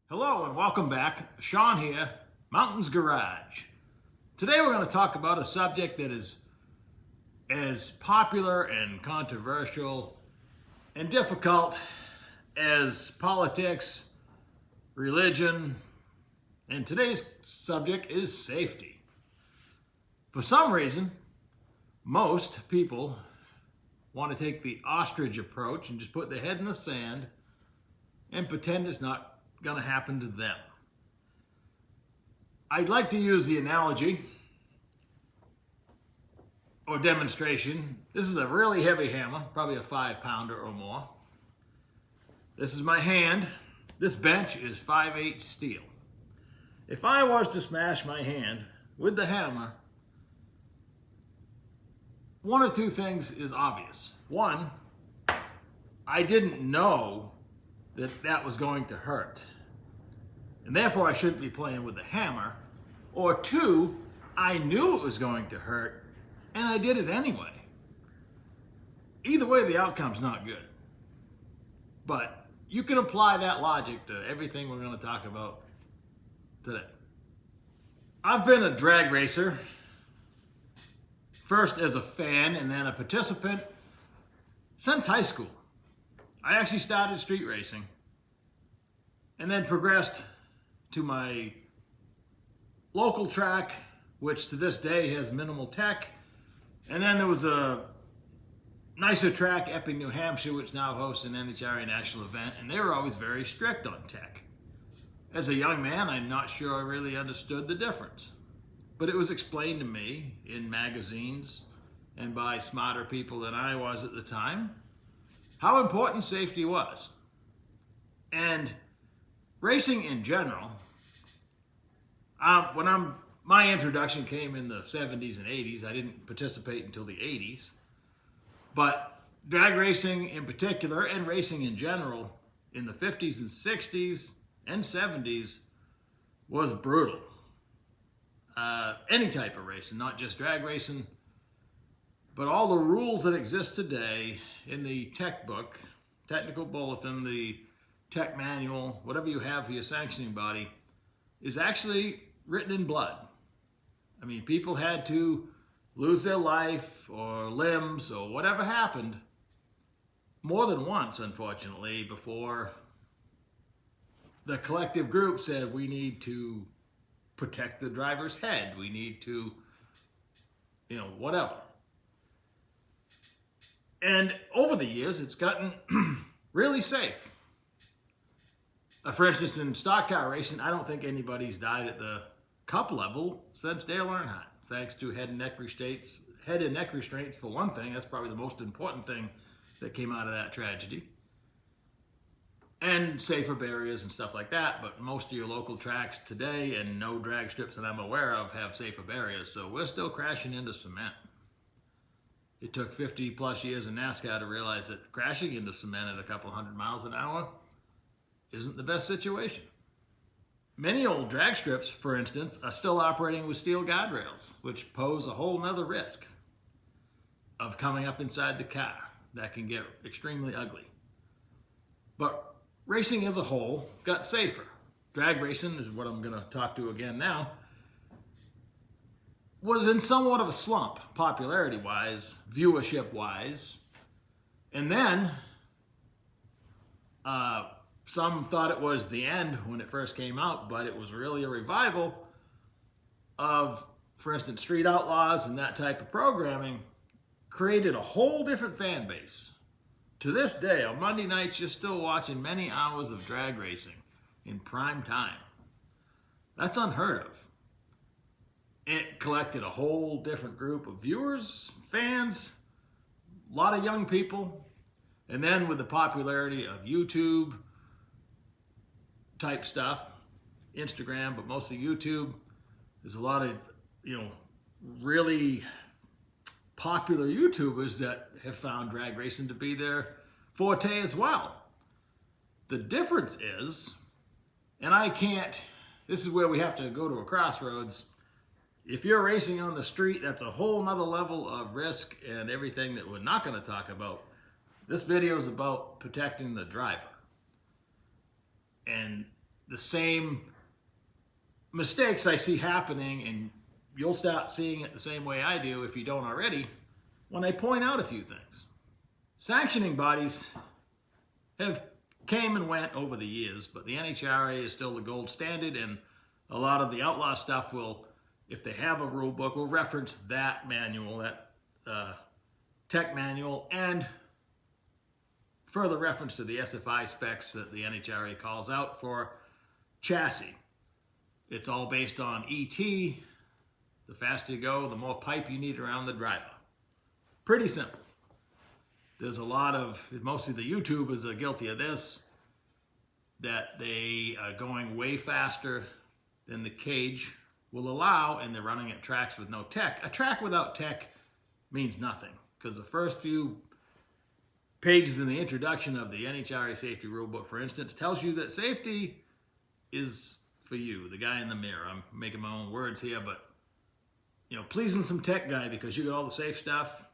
Hello and welcome back. Sean here, Mountains Garage. Today we're going to talk about a subject that is as popular and controversial and difficult as politics, religion, and today's subject is safety. For some reason, most people want to take the ostrich approach and just put their head in the sand and pretend it's not going to happen to them. I'd like to use the analogy or demonstration. This is a really heavy hammer, probably a 5-pounder or more. This is my hand. This bench is 5/8 steel. If I was to smash my hand with the hammer, one of two things is obvious. One, I didn't know that was going to hurt, and therefore I shouldn't be playing with the hammer. Or two, I knew it was going to hurt and I did it anyway. Either way, the outcome's not good. But you can apply that logic to everything we're going to talk about today. I've been a drag racer, first as a fan and then a participant, since high school. I actually started street racing and then progressed to my local track, which to this day has minimal tech. And then there was a nicer track, Epping, New Hampshire, which now hosts an NHRA national event, and they were always very strict on tech. As a young man, I'm not sure I really understood the difference. But it was explained to me in magazines and by smarter people than I was at the time how important safety was. And racing in general, my introduction came in the 70s and 80s. I didn't participate until the 80s. But drag racing in particular, and racing in general, in the 50s and 60s and 70s was brutal. Any type of racing, not just drag racing, but all the rules that exist today in the tech book, technical bulletin, the tech manual, whatever you have for your sanctioning body, is actually written in blood. I mean, people had to lose their life or limbs or whatever happened more than once, unfortunately, before the collective group said we need to protect the driver's head. We need to, whatever. And over the years, it's gotten really safe. For instance, in stock car racing, I don't think anybody's died at the cup level since Dale Earnhardt, thanks to head and neck restraints for one thing. That's probably the most important thing that came out of that tragedy. And safer barriers and stuff like that. But most of your local tracks today, and no drag strips that I'm aware of, have safer barriers. So we're still crashing into cement. It took 50 plus years in NASCAR to realize that crashing into cement at a couple hundred miles an hour isn't the best situation. Many old drag strips, for instance, are still operating with steel guardrails, which pose a whole nother risk of coming up inside the car. That can get extremely ugly. But racing as a whole got safer. Drag racing is what I'm going to talk to again now, was in somewhat of a slump, popularity-wise, viewership-wise. And then some thought it was the end when it first came out, but it was really a revival of, for instance, Street Outlaws and that type of programming created a whole different fan base. To this day, on Monday nights, you're still watching many hours of drag racing in prime time. That's unheard of. It collected a whole different group of viewers, fans, a lot of young people. And then with the popularity of YouTube type stuff, Instagram, but mostly YouTube, there's a lot of, really popular YouTubers that have found drag racing to be their forte as well. The difference is, and this is where we have to go to a crossroads. If you're racing on the street, that's a whole nother level of risk and everything that we're not going to talk about. This video is about protecting the driver. And the same mistakes I see happening, and you'll start seeing it the same way I do if you don't already, when I point out a few things. Sanctioning bodies have came and went over the years, but the NHRA is still the gold standard, and a lot of the outlaw stuff will, if they have a rule book, will reference that manual, that tech manual, and further reference to the SFI specs that the NHRA calls out for chassis. It's all based on ET. The faster you go, the more pipe you need around the driver. Pretty simple. There's a lot of, mostly the YouTubers are guilty of this, that they are going way faster than the cage will allow, and they're running at tracks with no tech. A track without tech means nothing, because the first few pages in the introduction of the NHRA safety rulebook, for instance, tells you that safety is for you, the guy in the mirror. I'm making my own words here, but pleasing some tech guy because you got all the safe stuff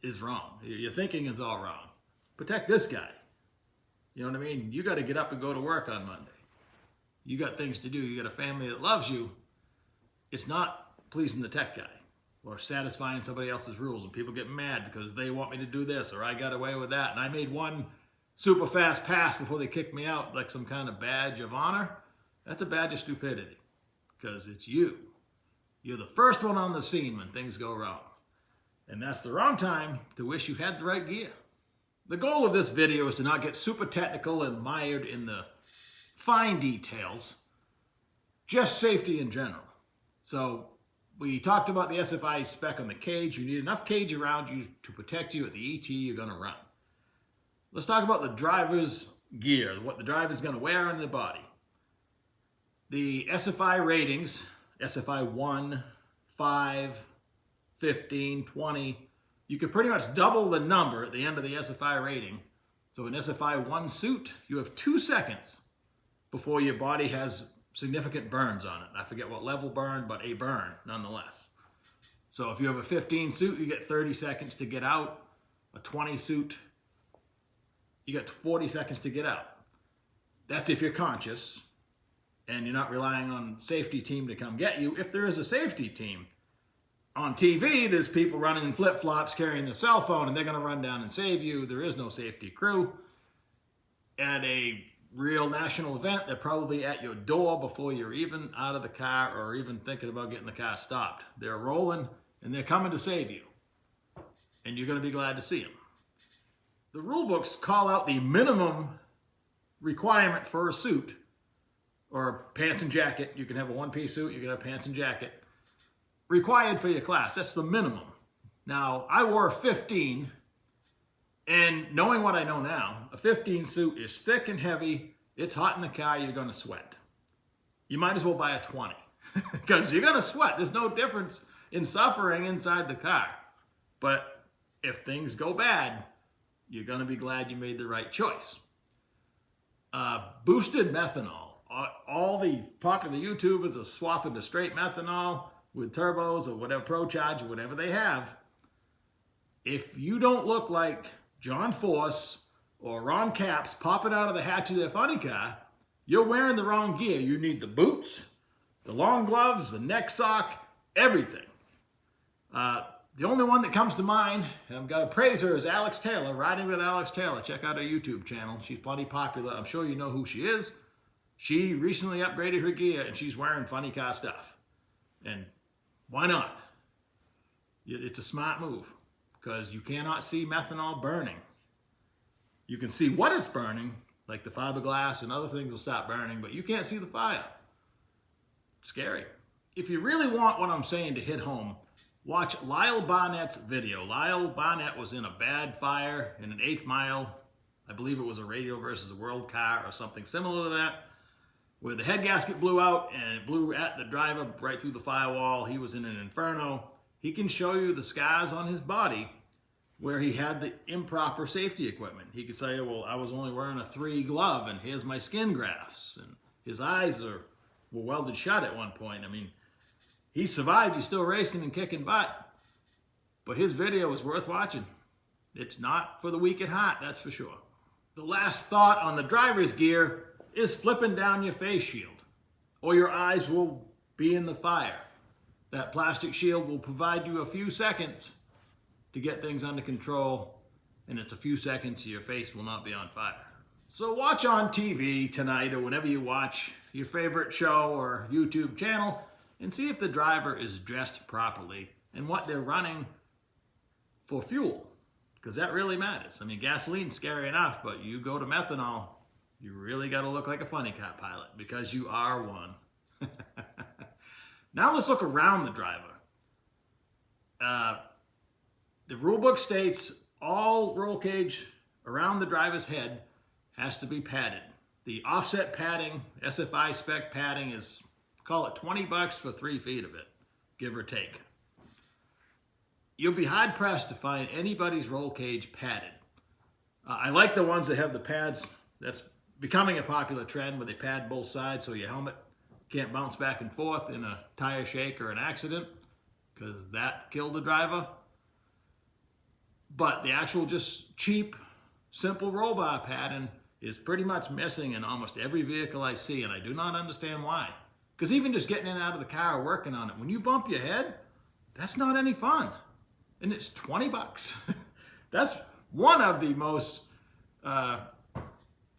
is wrong. Your thinking is all wrong. Protect this guy. You know what I mean? You got to get up and go to work on Monday. You got things to do. You got a family that loves you. It's not pleasing the tech guy or satisfying somebody else's rules, and people get mad because they want me to do this or I got away with that, and I made one super fast pass before they kicked me out like some kind of badge of honor. That's a badge of stupidity, because it's you. You're the first one on the scene when things go wrong. And that's the wrong time to wish you had the right gear. The goal of this video is to not get super technical and mired in the fine details, just safety in general. So we talked about the SFI spec on the cage. You need enough cage around you to protect you at the ET you're going to run. Let's talk about the driver's gear, what the driver's going to wear on the body. The SFI ratings, SFI 1, 5, 15, 20, you can pretty much double the number at the end of the SFI rating. So an SFI 1 suit, you have 2 seconds before your body has significant burns on it. I forget what level burn, but a burn nonetheless. So if you have a 15 suit, you get 30 seconds to get out. A 20 suit, you got 40 seconds to get out. That's if you're conscious and you're not relying on safety team to come get you. If there is a safety team, on TV, there's people running in flip-flops carrying the cell phone, and they're going to run down and save you. There is no safety crew. At a real national event, they're probably at your door before you're even out of the car or even thinking about getting the car stopped. They're rolling, and they're coming to save you. And you're going to be glad to see them. The rule books call out the minimum requirement for a suit, or pants and jacket. You can have a one-piece suit, you can have pants and jacket, required for your class. That's the minimum. Now, I wore a 15, and knowing what I know now, a 15 suit is thick and heavy. It's hot in the car. You're going to sweat. You might as well buy a 20 because you're going to sweat. There's no difference in suffering inside the car. But if things go bad, you're going to be glad you made the right choice. Boosted methanol. All the popular YouTubers are swapping to straight methanol with turbos or whatever, ProCharge or whatever they have. If you don't look like John Force or Ron Capps popping out of the hatch of their funny car, you're wearing the wrong gear. You need the boots, the long gloves, the neck sock, everything. The only one that comes to mind, and I've got to praise her, is Alex Taylor, Riding with Alex Taylor. Check out her YouTube channel. She's plenty popular. I'm sure you know who she is. She recently upgraded her gear, and she's wearing funny car stuff. And why not? It's a smart move, because you cannot see methanol burning. You can see what it's burning, like the fiberglass and other things will stop burning, but you can't see the fire. It's scary. If you really want what I'm saying to hit home, watch Lyle Barnett's video. Lyle Barnett was in a bad fire in an 8th mile. I believe it was a Radio versus the World car or something similar to that, where the head gasket blew out and it blew at the driver right through the firewall. He was in an inferno. He can show you the scars on his body where he had the improper safety equipment. He could say, well, I was only wearing a 3 glove and here's my skin grafts. And his eyes were welded shut at one point. I mean, he survived. He's still racing and kicking butt. But his video is worth watching. It's not for the weak at heart, that's for sure. The last thought on the driver's gear is flipping down your face shield, or your eyes will be in the fire. That plastic shield will provide you a few seconds to get things under control, and it's a few seconds your face will not be on fire. So watch on TV tonight or whenever you watch your favorite show or YouTube channel and see if the driver is dressed properly and what they're running for fuel, because that really matters. I mean, gasoline's scary enough, but you go to methanol, you really got to look like a funny car pilot because you are one. Now let's look around the driver. The rule book states all roll cage around the driver's head has to be padded. The offset padding, SFI spec padding, is, call it $20 for 3 feet of it, give or take. You'll be hard pressed to find anybody's roll cage padded. I like the ones that have the pads. That's becoming a popular trend where they pad both sides so your helmet can't bounce back and forth in a tire shake or an accident, because that killed the driver. But the actual just cheap, simple roll bar padding is pretty much missing in almost every vehicle I see, and I do not understand why. Because even just getting in and out of the car or working on it, when you bump your head, that's not any fun. And it's $20. That's one of the most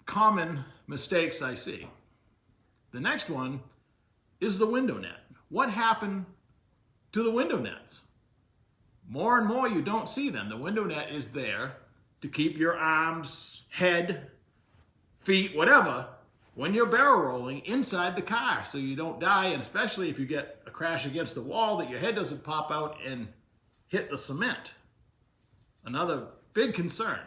common mistakes I see. The next one is the window net. What happened to the window nets? More and more you don't see them. The window net is there to keep your arms, head, feet, whatever, when you're barrel rolling inside the car so you don't die, and especially if you get a crash against the wall, that your head doesn't pop out and hit the cement. Another big concern.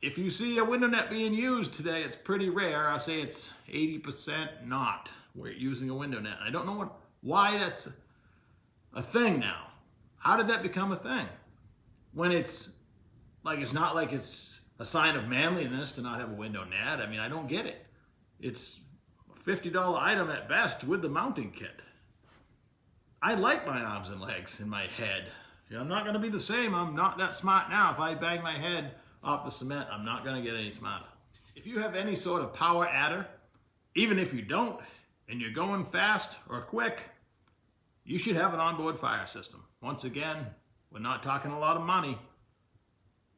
If you see a window net being used today, it's pretty rare. I say it's 80% not using a window net. I don't know why that's a thing now. How did that become a thing? When it's not like it's a sign of manliness to not have a window net. I mean, I don't get it. It's a $50 item at best with the mounting kit. I like my arms and legs and my head. I'm not going to be the same. I'm not that smart now. If I bang my head off the cement, I'm not going to get any smarter. If you have any sort of power adder, even if you don't, and you're going fast or quick, you should have an onboard fire system. Once again, we're not talking a lot of money.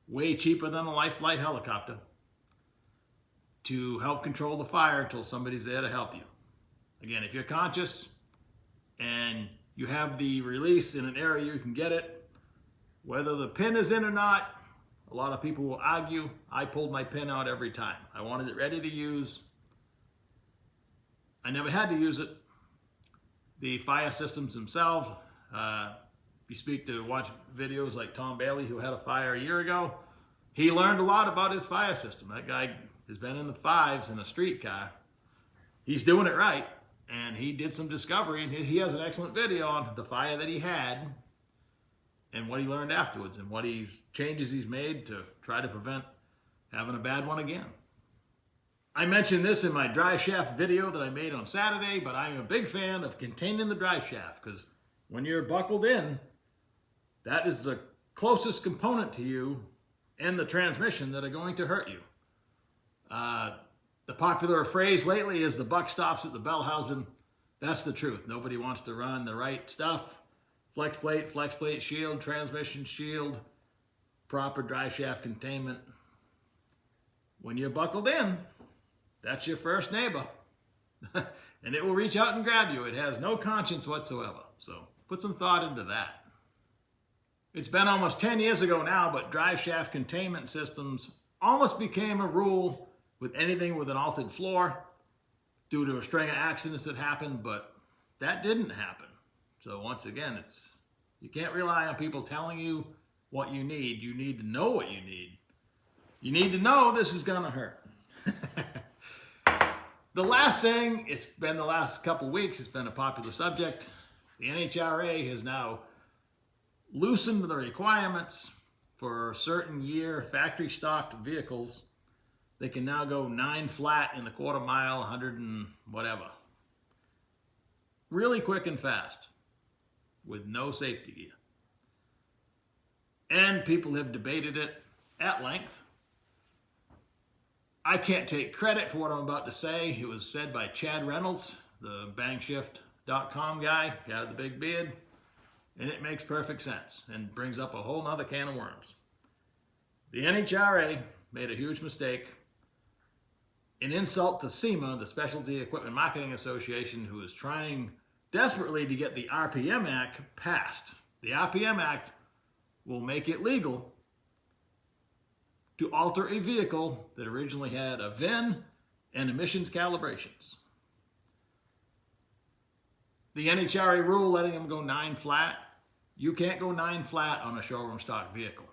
Way cheaper than a life flight helicopter to help control the fire until somebody's there to help you. Again, if you're conscious and you have the release in an area you can get it, whether the pin is in or not, a lot of people will argue. I pulled my pin out every time. I wanted it ready to use. I never had to use it. The fire systems themselves, you watch videos like Tom Bailey, who had a fire a year ago. He learned a lot about his fire system. That guy has been in the fives in a street car. He's doing it right, and he did some discovery, and he has an excellent video on the fire that he had and what he learned afterwards and what changes he's made to try to prevent having a bad one again. I mentioned this in my drive shaft video that I made on Saturday, but I'm a big fan of containing the drive shaft, because when you're buckled in, that is the closest component to you and the transmission that are going to hurt you. The popular phrase lately is the buck stops at the bell housing. That's the truth. Nobody wants to run the right stuff. Flex plate shield, transmission shield, proper drive shaft containment. When you're buckled in, that's your first neighbor. And it will reach out and grab you. It has no conscience whatsoever. So put some thought into that. It's been almost 10 years ago now, but drive shaft containment systems almost became a rule with anything with an altered floor due to a string of accidents that happened, but that didn't happen. So once again, you can't rely on people telling you what you need. You need to know what you need. You need to know this is going to hurt. The last thing, it's been the last couple weeks, it's been a popular subject. The NHRA has now loosened the requirements for certain year factory stocked vehicles. They can now go 9 flat in the quarter mile, 100 and whatever. Really quick and fast with no safety gear. And people have debated it at length. I can't take credit for what I'm about to say. It was said by Chad Reynolds, the bangshift.com guy with the big beard. And it makes perfect sense and brings up a whole nother can of worms. The NHRA made a huge mistake. An insult to SEMA, the Specialty Equipment Marketing Association, who is trying desperately to get the RPM Act passed. The RPM Act will make it legal to alter a vehicle that originally had a VIN and emissions calibrations. The NHRA rule letting them go 9 flat, you can't go 9 flat on a showroom stock vehicle.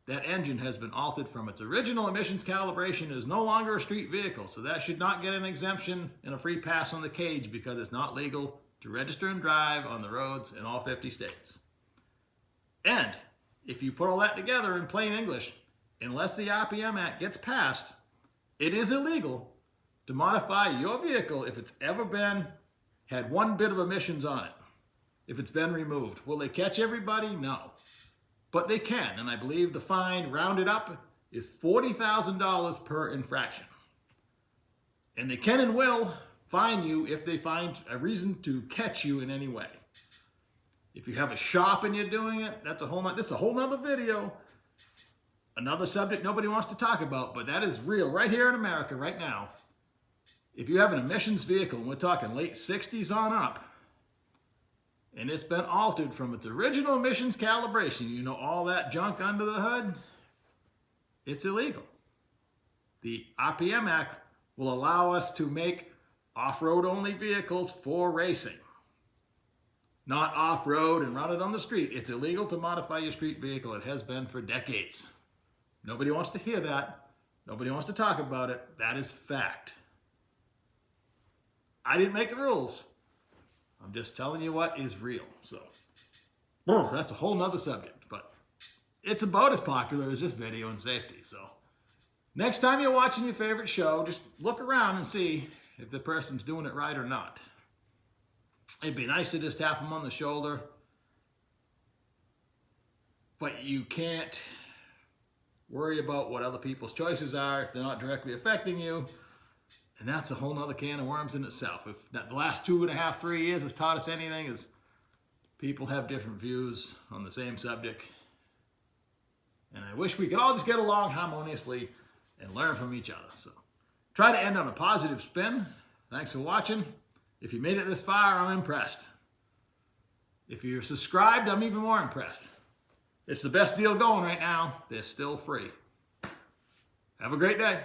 That engine has been altered from its original emissions calibration and is no longer a street vehicle, so that should not get an exemption and a free pass on the cage because it's not legal to register and drive on the roads in all 50 states. And if you put all that together in plain English, unless the RPM Act gets passed, it is illegal to modify your vehicle if it's ever had 1 bit of emissions on it, if it's been removed. Will they catch everybody? No. But they can, and I believe the fine, rounded up, is $40,000 per infraction. And they can and will fine you if they find a reason to catch you in any way. If you have a shop and you're doing it, this is a whole nother video. Another subject nobody wants to talk about, but that is real right here in America right now. If you have an emissions vehicle, and we're talking late 60s on up, and it's been altered from its original emissions calibration, you know, all that junk under the hood, it's illegal. The RPM Act will allow us to make off-road only vehicles for racing. Not off-road and run it on the street. It's illegal to modify your street vehicle. It has been for decades. Nobody wants to hear that. Nobody wants to talk about it. That is fact. I didn't make the rules. I'm just telling you what is real. So that's a whole nother subject, but it's about as popular as this video in safety. So next time you're watching your favorite show, just look around and see if the person's doing it right or not. It'd be nice to just tap them on the shoulder, but you can't worry about what other people's choices are if they're not directly affecting you. And that's a whole nother can of worms in itself. If the last 2.5, 3 years has taught us anything, is people have different views on the same subject. And I wish we could all just get along harmoniously and learn from each other. So try to end on a positive spin. Thanks for watching. If you made it this far, I'm impressed. If you're subscribed, I'm even more impressed. It's the best deal going right now. They're still free. Have a great day.